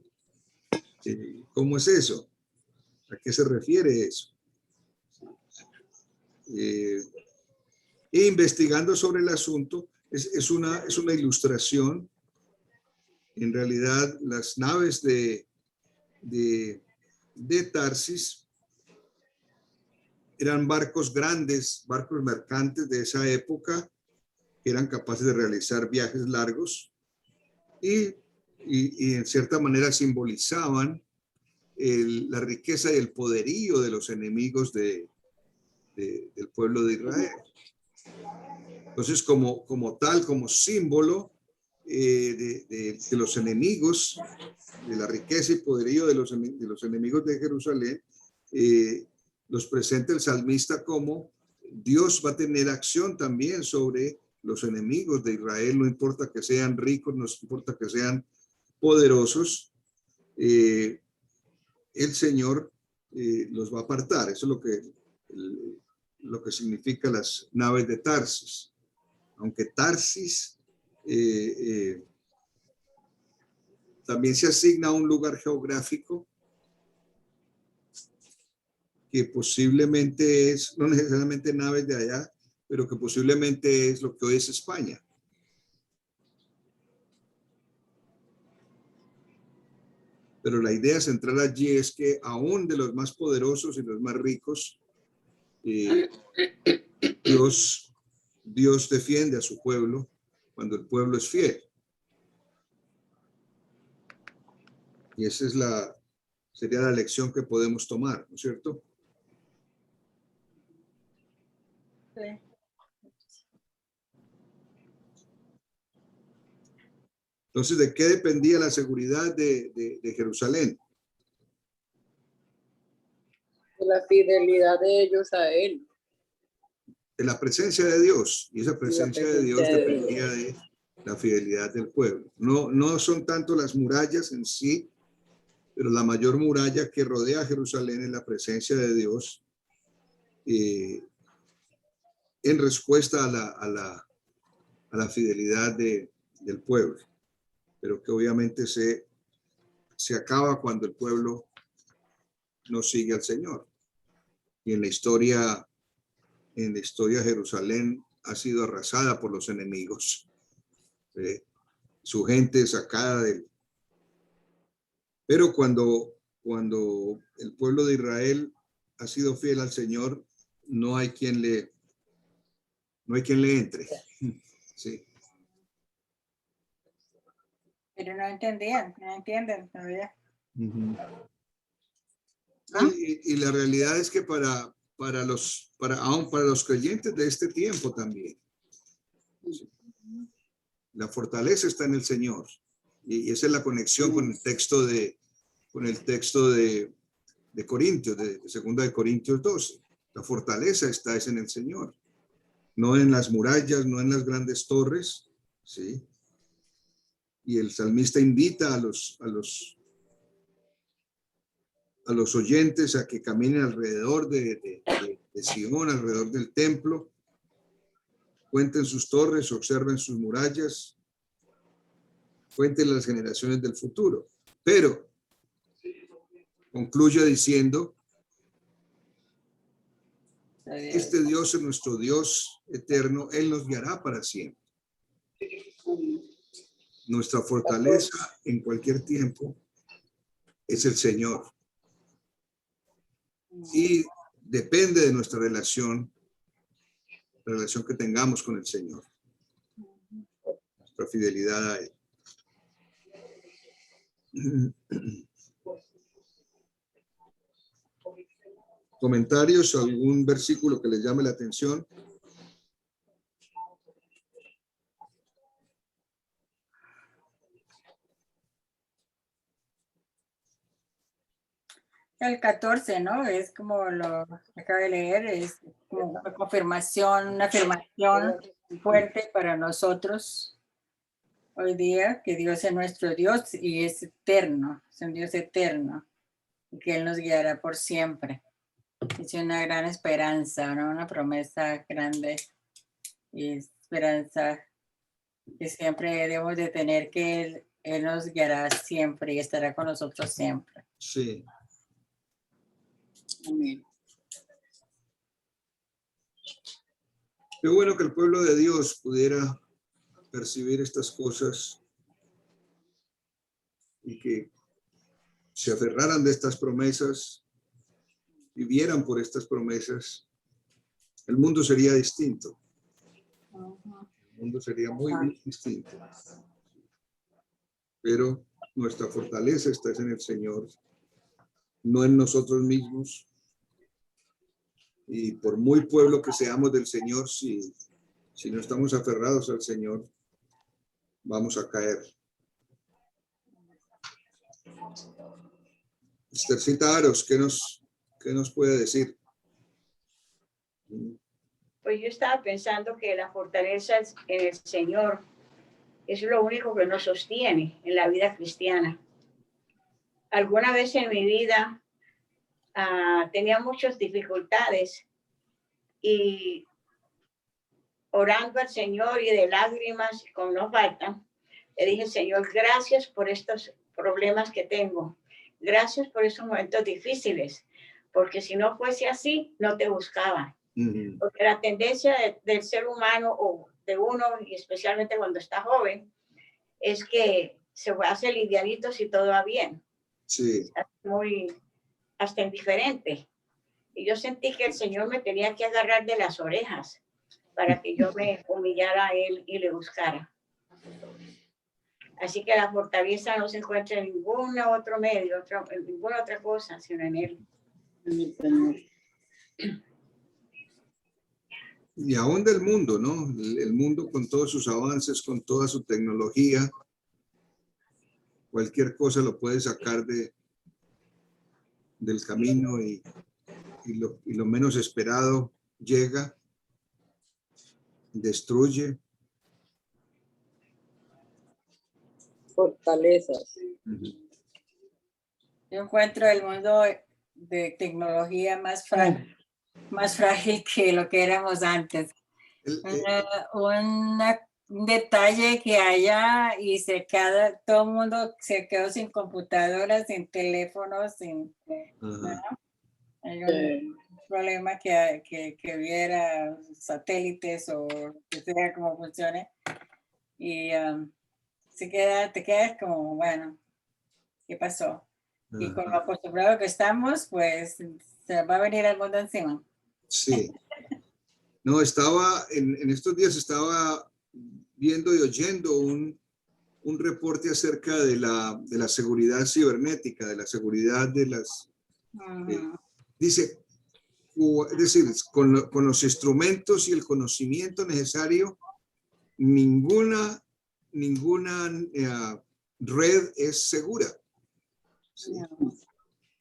¿Cómo es eso? ¿A qué se refiere eso? Investigando sobre el asunto, es una ilustración. En realidad, las naves de Tarsis eran barcos grandes, barcos mercantes de esa época, que eran capaces de realizar viajes largos y en cierta manera simbolizaban la riqueza y el poderío de los enemigos del pueblo de Israel. Entonces, como símbolo de los enemigos, de la riqueza y poderío de los enemigos de Jerusalén, los presenta el salmista como Dios va a tener acción también sobre los enemigos de Israel, no importa que sean ricos, no importa que sean poderosos, el Señor los va a apartar. Eso es lo que lo que significa las naves de Tarsis. Aunque Tarsis también se asigna a un lugar geográfico que posiblemente es, no necesariamente naves de allá, pero que posiblemente es lo que hoy es España. Pero la idea central allí es que aún de los más poderosos y los más ricos, Dios defiende a su pueblo cuando el pueblo es fiel. Y esa sería la lección que podemos tomar, ¿no es cierto? Sí. Entonces, ¿de qué dependía la seguridad de Jerusalén? De la fidelidad de ellos a él. De la presencia de Dios. Y esa presencia de Dios presencia de dependía de la fidelidad del pueblo. No son tanto las murallas en sí, pero la mayor muralla que rodea a Jerusalén es la presencia de Dios en respuesta a la fidelidad del pueblo, pero que obviamente se acaba cuando el pueblo no sigue al Señor. Y en la historia Jerusalén ha sido arrasada por los enemigos. Su gente sacada del... Pero cuando el pueblo de Israel ha sido fiel al Señor, no hay quien le entre. Sí. Pero no entienden todavía. Y la realidad es que aún para los creyentes de este tiempo también, sí, la fortaleza está en el Señor. Y esa es la conexión con el texto de Corintios, de 2 de Corintios 12. La fortaleza está en el Señor, no en las murallas, no en las grandes torres, ¿sí? Y el salmista invita a los oyentes a que caminen alrededor de Sion, alrededor del templo, cuenten sus torres, observen sus murallas, cuenten las generaciones del futuro. Pero concluye diciendo, este Dios es nuestro Dios eterno, Él nos guiará para siempre. Nuestra fortaleza en cualquier tiempo es el Señor. Y depende de nuestra relación, la relación que tengamos con el Señor, nuestra fidelidad a Él. ¿Comentarios? ¿Algún versículo que les llame la atención? El 14, ¿no? Es como lo que acabo de leer, es como una confirmación, una afirmación fuerte para nosotros hoy día, que Dios es nuestro Dios y es eterno, es un Dios eterno, y que Él nos guiará por siempre. Es una gran esperanza, ¿no? Una promesa grande y esperanza que siempre debemos de tener, que Él nos guiará siempre y estará con nosotros siempre. Sí. Amén. Qué bueno que el pueblo de Dios pudiera percibir estas cosas y que se aferraran de estas promesas, vivieran por estas promesas. El mundo sería distinto. El mundo sería muy distinto. Pero nuestra fortaleza está en el Señor, no en nosotros mismos. Y por muy pueblo que seamos del Señor, si no estamos aferrados al Señor, vamos a caer. Esthercita Aros, ¿qué nos puede decir? Pues yo estaba pensando que la fortaleza en el Señor es lo único que nos sostiene en la vida cristiana. Alguna vez en mi vida tenía muchas dificultades y orando al Señor y de lágrimas, como no faltan, le dije, Señor, gracias por estos problemas que tengo. Gracias por esos momentos difíciles, porque si no fuese así, no te buscaba. Porque la tendencia del ser humano o de uno, y especialmente cuando está joven, es que se hace livianito si todo va bien. Sí. Muy hasta indiferente. Y yo sentí que el Señor me tenía que agarrar de las orejas para que yo me humillara a Él y le buscara. Así que la fortaleza no se encuentra en ningún otro medio, en ninguna otra cosa, sino en Él. Y aún del mundo, ¿no? El mundo con todos sus avances, con toda su tecnología, cualquier cosa lo puede sacar del camino y lo menos esperado llega, destruye. Fortalezas. Yo encuentro el mundo de tecnología más frágil que lo que éramos antes. Un detalle que haya y todo el mundo se quedó sin computadoras, sin teléfonos, ¿no? Hay un problema que hubiera satélites o que sea como funcione y te quedas como, bueno, ¿qué pasó? Y con lo acostumbrado que estamos, pues se va a venir el mundo encima. Sí. No, en estos días estaba viendo y oyendo un reporte acerca de la seguridad cibernética, de la seguridad de las... dice, es decir, con los instrumentos y el conocimiento necesario, ninguna red es segura. ¿Sí?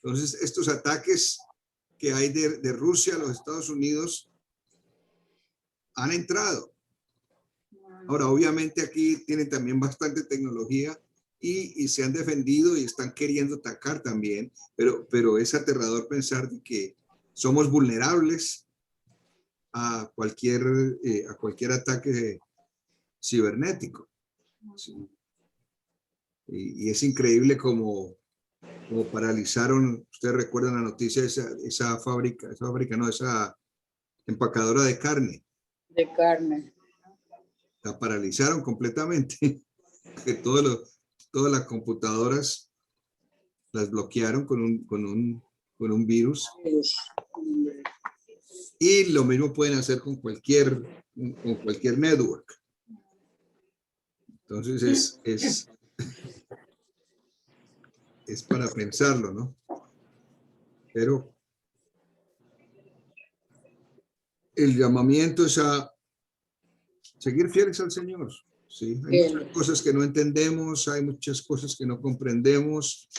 Entonces, estos ataques que hay de Rusia a los Estados Unidos han entrado. Ahora, obviamente aquí tienen también bastante tecnología y se han defendido y están queriendo atacar también, pero es aterrador pensar de que somos vulnerables a cualquier ataque cibernético. ¿Sí? Y es increíble como paralizaron, ustedes recuerdan la noticia de esa empacadora de carne. De carne. La paralizaron completamente, que todas las computadoras las bloquearon con un virus. Y lo mismo pueden hacer con cualquier network. Entonces es para pensarlo, ¿no? Pero el llamamiento es a seguir fieles al Señor. Sí, hay muchas cosas que no entendemos, hay muchas cosas que no comprendemos.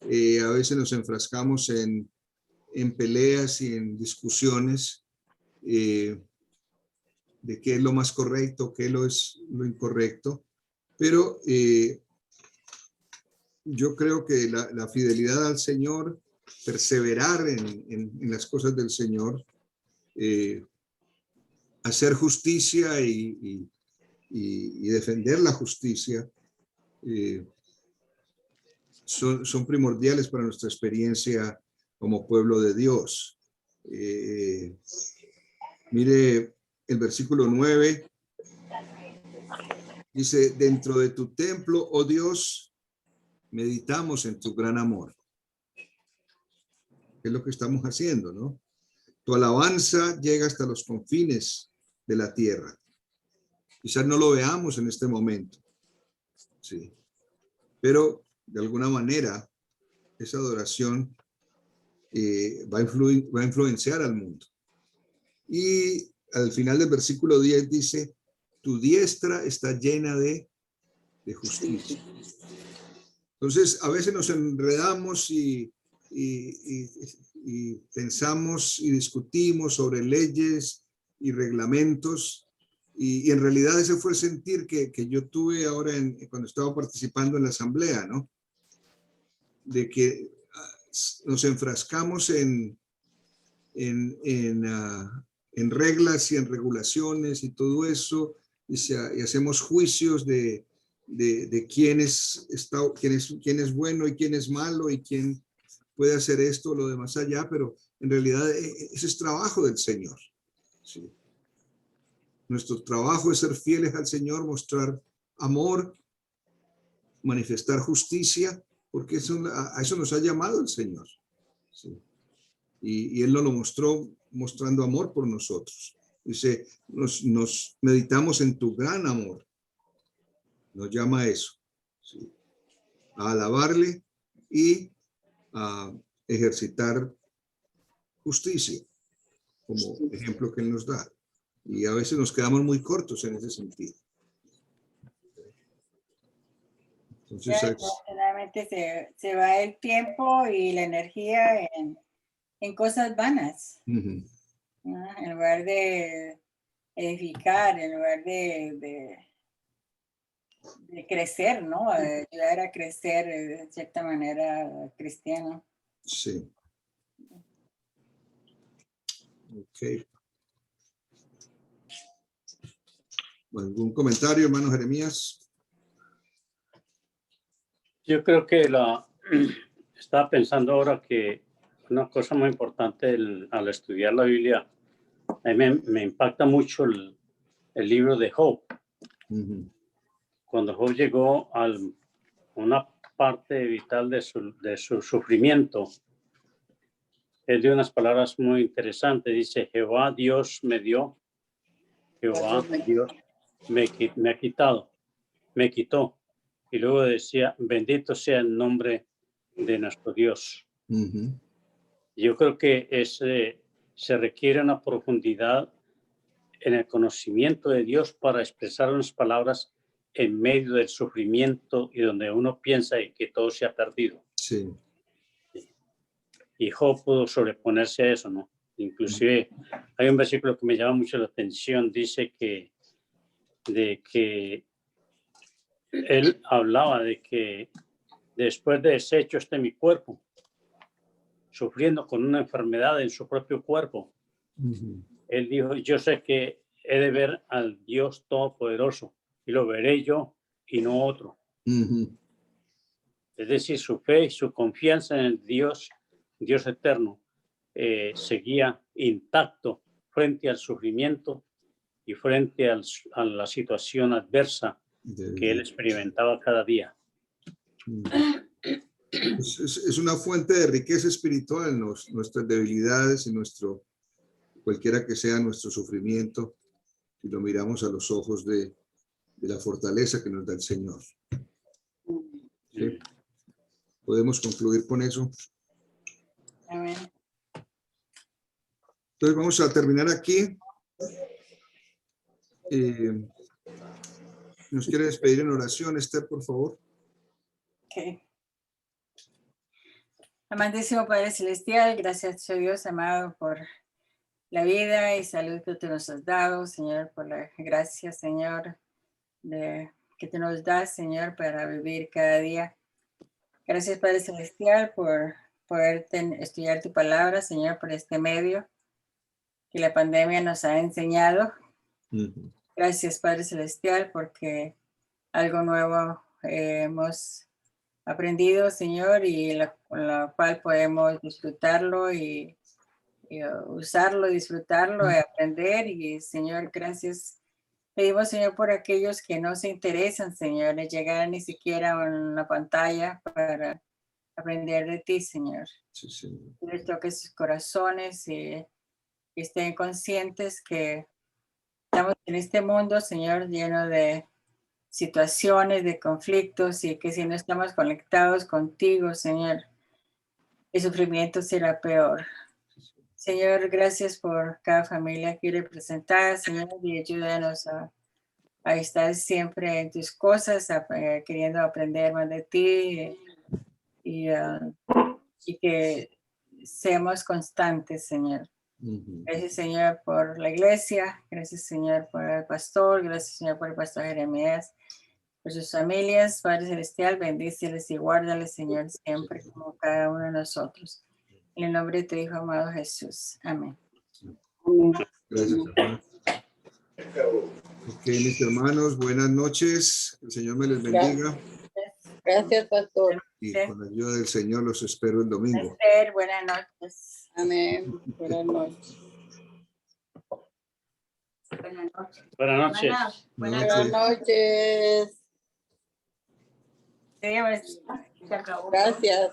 A veces nos enfrascamos en peleas y en discusiones de qué es lo más correcto, qué es lo incorrecto. Pero yo creo que la fidelidad al Señor, perseverar en las cosas del Señor, hacer justicia y defender la justicia son primordiales para nuestra experiencia como pueblo de Dios. Mire el versículo 9, dice, dentro de tu templo, oh Dios, meditamos en tu gran amor. Es lo que estamos haciendo, ¿no? Tu alabanza llega hasta los confines de la tierra. Quizás no lo veamos en este momento, sí, pero de alguna manera esa adoración va a influenciar al mundo. Y al final del versículo 10 dice, tu diestra está llena de justicia. Entonces, a veces nos enredamos y pensamos y discutimos sobre leyes y reglamentos, y en realidad ese fue el sentir que yo tuve ahora cuando estaba participando en la asamblea, ¿no? De que nos enfrascamos en en reglas y en regulaciones y todo eso, y hacemos juicios de quién es bueno y quién es malo y quién puede hacer esto o lo demás allá, pero en realidad ese es trabajo del Señor. ¿Sí? Nuestro trabajo es ser fieles al Señor, mostrar amor, manifestar justicia, porque a eso nos ha llamado el Señor. ¿Sí? Y Él nos lo mostró mostrando amor por nosotros. Dice, nos meditamos en tu gran amor. Nos llama a eso. ¿Sí? A alabarle y a ejercitar justicia como ejemplo que Él nos da. Y a veces nos quedamos muy cortos en ese sentido. Entonces, generalmente se va el tiempo y la energía en cosas vanas, uh-huh. ¿no? En lugar de edificar, en lugar de crecer, ¿no? Ayudar a crecer de cierta manera cristiano. Sí. Ok. Bueno, ¿algún comentario, hermano Jeremías? Yo creo que estaba pensando ahora que una cosa muy importante al estudiar la Biblia, a mí me impacta mucho el libro de Job. Uh-huh. Cuando Job llegó a una parte vital de su sufrimiento, él dio unas palabras muy interesantes. Dice, Jehová Dios me dio, Jehová Dios me ha quitado, me quitó. Y luego decía, bendito sea el nombre de nuestro Dios. Uh-huh. Yo creo que se requiere una profundidad en el conocimiento de Dios para expresar unas palabras en medio del sufrimiento y donde uno piensa que todo se ha perdido. Sí. Y Job pudo sobreponerse a eso, ¿no? Inclusive hay un versículo que me llama mucho la atención, dice que él hablaba de que después de deshecho mi cuerpo, sufriendo con una enfermedad en su propio cuerpo, Uh-huh. él dijo, yo sé que he de ver al Dios Todopoderoso y lo veré yo y no otro. Uh-huh. Es decir, su fe y su confianza en el Dios eterno seguía intacto frente al sufrimiento y frente a la situación adversa que él experimentaba cada día. Es una fuente de riqueza espiritual, nuestras debilidades y cualquiera que sea nuestro sufrimiento, si lo miramos a los ojos de la fortaleza que nos da el Señor. ¿Sí? ¿Podemos concluir con eso? Amén. Entonces vamos a terminar aquí. ¿Nos quiere despedir en oración, Esther, por favor? Okay. Amantísimo Padre Celestial, gracias a Dios, amado, por la vida y salud que tú nos has dado, Señor, por la gracia, Señor, que tú nos das, Señor, para vivir cada día. Gracias, Padre Celestial, por poder estudiar tu palabra, Señor, por este medio que la pandemia nos ha enseñado. Uh-huh. Gracias, Padre Celestial, porque algo nuevo hemos aprendido, Señor, y la cual podemos disfrutarlo y usarlo, disfrutarlo, y aprender. Y, Señor, gracias. Pedimos, Señor, por aquellos que no se interesan, Señor, de llegar ni siquiera a una pantalla para aprender de ti, Señor. Sí, Señor. Que toques sus corazones y estén conscientes que estamos en este mundo, Señor, lleno de situaciones, de conflictos, y que si no estamos conectados contigo, Señor, el sufrimiento será peor. Señor, gracias por cada familia aquí representada, Señor, y ayúdanos a estar siempre en tus cosas, queriendo aprender más de ti, y que seamos constantes, Señor. Uh-huh. Gracias, Señor, por la iglesia. Gracias, Señor, por el pastor. Gracias, Señor, por el pastor Jeremías, por sus familias. Padre Celestial, bendíceles y guárdales, Señor, siempre como cada uno de nosotros. En el nombre de tu Hijo amado Jesús. Amén. Amén. Gracias, hermano. Ok, mis hermanos, buenas noches. Que el Señor me les bendiga. Gracias, pastor. Y con la ayuda del Señor los espero el domingo. Esther, buenas noches. Amén. Buenas noches. Buenas noches. Buenas noches. Buenas Buenas noches. Dígame. Se acabó. Gracias.